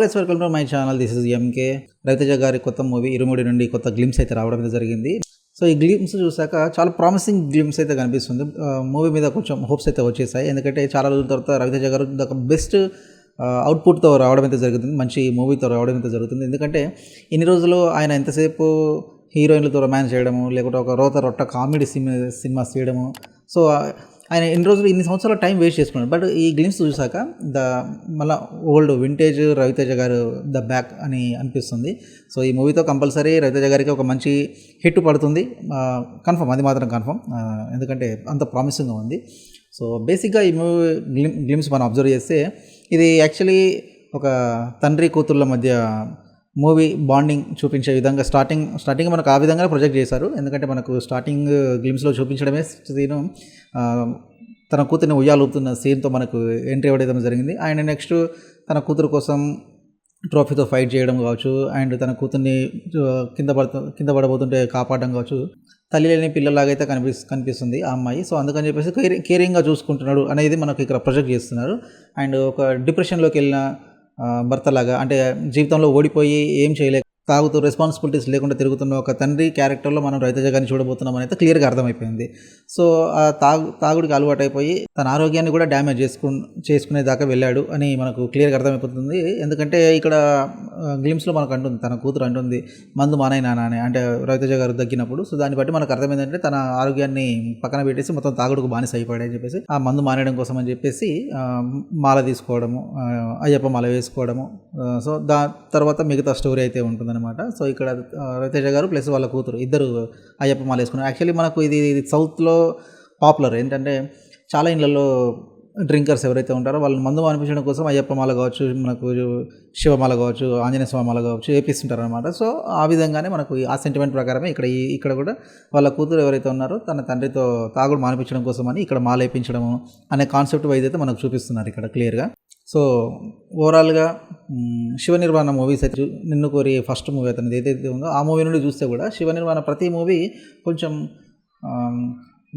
Welcome to my channel. This is MK. Raviteja గారి కొత్త movie ఇరుముడి నుండి కొత్త గ్లిమ్స్ అయితే రావడం అయితే జరిగింది. సో ఈ గ్లిమ్స్ చూసాక చాలా ప్రామిసింగ్ గ్లిమ్స్ అయితే కనిపిస్తుంది. మూవీ మీద కొంచెం హోప్స్ అయితే వచ్చేసాయి. ఎందుకంటే చాలా రోజుల తర్వాత రవితేజ గారు బెస్ట్ అవుట్పుట్తో రావడం అయితే జరుగుతుంది, మంచి మూవీతో రావడం అయితే జరుగుతుంది. ఎందుకంటే ఇన్ని రోజులు ఆయన ఎంతసేపు హీరోయిన్లతో రొమాన్స్ చేయడము, లేకుంటే ఒక రొట్ట కామెడీ సినిమా చేయడము. సో ఆయన ఇన్ని సంవత్సరాల టైం వేస్ట్ చేసుకున్నాడు. బట్ ఈ గ్లిమ్స్ చూసాక మళ్ళీ ఓల్డ్ వింటేజ్ రవితేజ గారు బ్యాక్ అని అనిపిస్తుంది. సో ఈ మూవీతో కంపల్సరీ రవితేజ గారికి ఒక మంచి హిట్ పడుతుంది, కన్ఫర్మ్, అది మాత్రం కన్ఫర్మ్. ఎందుకంటే అంత ప్రామిసింగ్గా ఉంది. సో బేసిక్గా ఈ మూవీ గ్లిమ్స్ మనం అబ్జర్వ్ చేస్తే ఇది యాక్చువల్లీ ఒక తండ్రి కూతుళ్ళ మధ్య మూవీ బాండింగ్ చూపించే విధంగా స్టార్టింగ్ మనకు ఆ విధంగా ప్రొజెక్ట్ చేశారు. ఎందుకంటే మనకు స్టార్టింగ్ గ్లిమ్స్లో చూపించడమే సీను తన కూతురిని ఉయ్యాలూపుతున్న సీన్తో మనకు ఎంట్రీ ఇవ్వడం జరిగింది. అండ్ నెక్స్ట్ తన కూతురు కోసం ట్రోఫీతో ఫైట్ చేయడం కావచ్చు, అండ్ తన కూతుర్ని కింద పడబోతుంటే కాపాడడం కావచ్చు. తల్లి లేని పిల్లలాగైతే కనిపిస్తుంది ఆ అమ్మాయి. సో అందుకని చెప్పేసి కేరింగ్గా చూసుకుంటున్నాడు అనేది మనకు ఇక్కడ ప్రొజెక్ట్ చేస్తున్నారు. అండ్ ఒక డిప్రెషన్లోకి వెళ్ళిన భర్తలాగా, అంటే జీవితంలో ఓడిపోయి ఏం చేయలేక తాగుతూ రెస్పాన్సిబిలిటీస్ లేకుండా తిరుగుతున్న ఒక తండ్రి క్యారెక్టర్లో మనం రవితేజ గారిని చూడబోతున్నాం అనేది క్లియర్గా అర్థమైపోయింది. సో ఆ తాగుడికి అలవాటు అయిపోయి తన ఆరోగ్యాన్ని కూడా డ్యామేజ్ చేసుకునే దాకా వెళ్ళాడు అని మనకు క్లియర్గా అర్థమైపోతుంది. ఎందుకంటే ఇక్కడ గ్లిమ్స్లో మనకు అంటుంది, తన కూతురు అంటుంది మందు మానైనా అని, అంటే రవితేజ గారు తగ్గినప్పుడు. సో దాన్ని బట్టి మనకు అర్థమైందంటే తన ఆరోగ్యాన్ని పక్కన పెట్టేసి మొత్తం తాగుడుకు బానిస అయిపోయాడని చెప్పేసి ఆ మందు మానేయడం కోసం అని చెప్పేసి మాల తీసుకోవడము, అయ్యప్ప మాల వేసుకోవడము. సో తర్వాత మిగతా స్టోరీ అయితే ఉంటుంది అనమాట. సో ఇక్కడ రవితేజ గారు ప్లస్ వాళ్ళ కూతురు ఇద్దరు అయ్యప్ప మాల వేసుకున్నారు. యాక్చువల్లీ మనకు ఇది సౌత్లో పాపులర్ ఏంటంటే చాలా ఇళ్లలో డ్రింకర్స్ ఎవరైతే ఉంటారో వాళ్ళని మందు అనిపించడం కోసం అయ్యప్ప మాల కావచ్చు, మనకు శివమాల కావచ్చు, ఆంజనేయ స్వామి మాల కావచ్చు వేపిస్తుంటారు అనమాట. సో ఆ విధంగానే మనకు ఆ సెంటిమెంట్ ప్రకారమే ఇక్కడ కూడా వాళ్ళ కూతురు ఎవరైతే ఉన్నారో తన తండ్రితో తాగుడు మానిపించడం కోసం అని ఇక్కడ మాల వేయించడము అనే కాన్సెప్ట్ వైజ్ అయితే మనకు చూపిస్తున్నారు ఇక్కడ క్లియర్గా. సో ఓవరాల్గా శివ నిర్వాణ మూవీస్ అయితే నిన్ను కోరి ఫస్ట్ మూవీ అతనిది ఏదైతే ఉందో ఆ మూవీ నుండి చూస్తే కూడా శివ నిర్వాణ ప్రతి మూవీ కొంచెం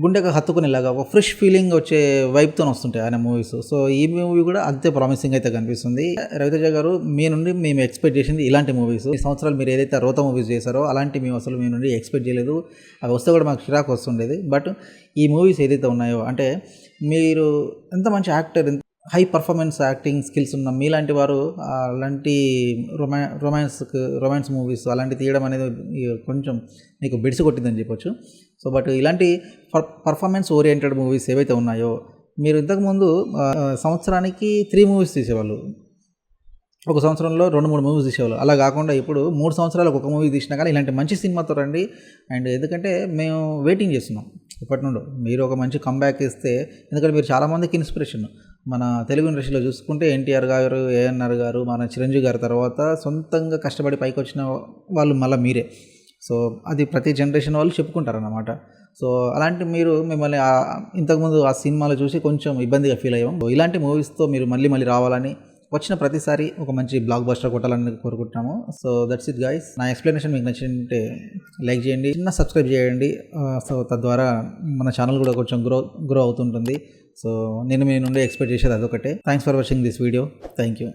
గుండెగా హత్తుకునేలాగా ఒక ఫ్రెష్ ఫీలింగ్ వచ్చే వైబ్తో వస్తుంటాయి ఆయన మూవీస్. సో ఈ మూవీ కూడా అంతే ప్రామిసింగ్ అయితే కనిపిస్తుంది. రవితేజ గారు మీ నుండి మేము ఎక్స్పెక్ట్ చేసింది ఇలాంటి మూవీస్. ఈ సంవత్సరాలు మీరు ఏదైతే రోత మూవీస్ చేశారో అలాంటి మేము అసలు మీ నుండి ఎక్స్పెక్ట్ చేయలేదు. అవి వస్తే కూడా మాకు చిరాకు వస్తుండేది. బట్ ఈ మూవీస్ ఏదైతే ఉన్నాయో, అంటే మీరు ఎంత మంచి actor, high performance acting skills ఉన్న మీలాంటి వారు అలాంటి రొమాన్స్ మూవీస్ అలాంటి తీయడం అనేది కొంచెం మీకు బెడిసి కొట్టిందని చెప్పొచ్చు. సో బట్ ఇలాంటి పర్ఫార్మెన్స్ ఓరియంటెడ్ మూవీస్ ఏవైతే ఉన్నాయో, మీరు ఇంతకుముందు సంవత్సరానికి 3 మూవీస్ తీసేవాళ్ళు, ఒక సంవత్సరంలో 2-3 మూవీస్ తీసేవాళ్ళు. అలా కాకుండా ఇప్పుడు 3 సంవత్సరాలకు ఒక మూవీ తీసినా కానీ ఇలాంటి మంచి సినిమాతో రండి. అండ్ ఎందుకంటే మేము వెయిటింగ్ చేస్తున్నాం ఇప్పటి నుండి మీరు ఒక మంచి కంబ్యాక్ ఇస్తే. ఎందుకంటే మీరు చాలామందికి ఇన్స్పిరేషన్. మన తెలుగు ఇండస్ట్రీలో చూసుకుంటే ఎన్టీఆర్ గారు, ఏఎన్ఆర్ గారు, మన చిరంజీవి గారి తర్వాత సొంతంగా కష్టపడి పైకి వచ్చిన వాళ్ళు మళ్ళీ మీరే. సో అది ప్రతి జనరేషన్ వాళ్ళు చెప్పుకుంటారన్నమాట. సో అలాంటి మిమ్మల్ని ఇంతకుముందు ఆ సినిమాలు చూసి కొంచెం ఇబ్బందిగా ఫీల్ అయ్యాం. ఇలాంటి మూవీస్తో మీరు మళ్ళీ రావాలని, వచ్చిన ప్రతిసారి ఒక మంచి బ్లాక్ బస్టర్ కొట్టాలని కోరుకుంటున్నాము. So that's it guys. నా ఎక్స్ప్లెనేషన్ మీకు నచ్చింటే లైక్ చేయండి, చిన్న సబ్స్క్రైబ్ చేయండి. సో తద్వారా మన ఛానల్ కూడా కొంచెం గ్రో అవుతుంటుంది. సో నేను మీ నుండి ఎక్స్పెక్ట్ చేసేది అదొకటే. Thanks for watching this video. Thank you.